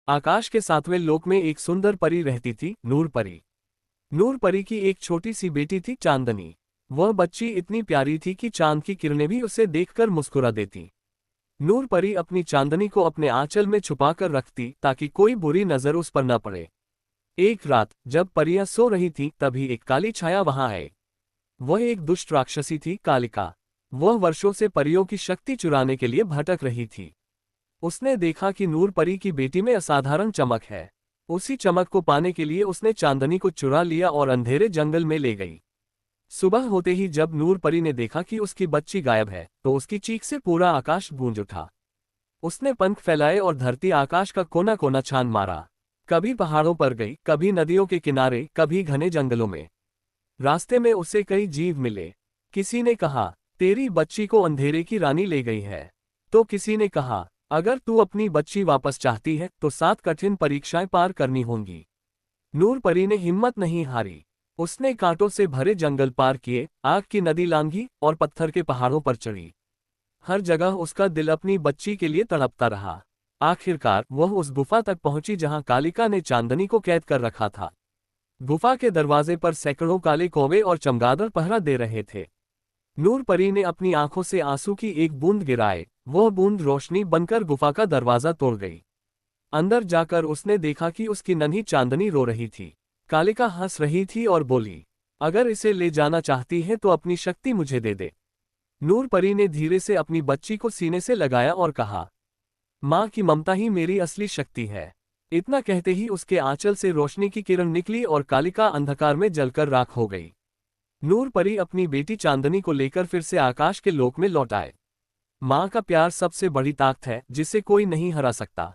आकाश के सातवें लोक में एक सुंदर परी रहती थी, नूर परी। नूर परी की एक छोटी सी बेटी थी, चांदनी। वह बच्ची इतनी प्यारी थी कि चांद की किरणें भी उसे देखकर मुस्कुरा देती। नूर परी अपनी चांदनी को अपने आंचल में छुपाकर रखती ताकि कोई बुरी नजर उस पर न पड़े। एक रात जब परियां सो रही थीं, तभी एक काली छाया वहां आई। वह एक दुष्ट राक्षसी थी, कालिका। वह वर्षों से परियों की शक्ति चुराने के लिए भटक रही थी। उसने देखा कि नूर परी की बेटी में असाधारण चमक है। उसी चमक को पाने के लिए उसने चांदनी को चुरा लिया और अंधेरे जंगल में ले गई। सुबह होते ही जब नूर परी ने देखा कि उसकी बच्ची गायब है, तो उसकी चीख से पूरा आकाश गूंज उठा। उसने पंख फैलाए और धरती आकाश का कोना कोना छान मारा। कभी पहाड़ों पर गई, कभी नदियों के किनारे, कभी घने जंगलों में। रास्ते में उसे कई जीव मिले। किसी ने कहा, तेरी बच्ची को अंधेरे की रानी ले गई है। तो किसी ने कहा, अगर तू अपनी बच्ची वापस चाहती है तो 7 कठिन परीक्षाएं पार करनी होंगी। नूर परी ने हिम्मत नहीं हारी। उसने कांटों से भरे जंगल पार किए, आग की नदी लांघी और पत्थर के पहाड़ों पर चढ़ी। हर जगह उसका दिल अपनी बच्ची के लिए तड़पता रहा। आखिरकार वह उस गुफा तक पहुंची जहां कालिका ने चांदनी को कैद कर रखा था। गुफा के दरवाजे पर सैकड़ों काले कौवे और चमगादड़ पहरा दे रहे थे। नूर परी ने अपनी आंखों से आंसू की एक बूंद गिराए। वह बूंद रोशनी बनकर गुफा का दरवाजा तोड़ गई। अंदर जाकर उसने देखा कि उसकी नन्ही चांदनी रो रही थी। कालिका हंस रही थी और बोली, अगर इसे ले जाना चाहती है तो अपनी शक्ति मुझे दे दे। नूर परी ने धीरे से अपनी बच्ची को सीने से लगाया और कहा, माँ की ममता ही मेरी असली शक्ति है। इतना कहते ही उसके आंचल से रोशनी की किरण निकली और कालिका अंधकार में जलकर राख हो गई। नूर परी अपनी बेटी चांदनी को लेकर फिर से आकाश के लोक में लौट आए। माँ का प्यार सबसे बड़ी ताकत है जिसे कोई नहीं हरा सकता।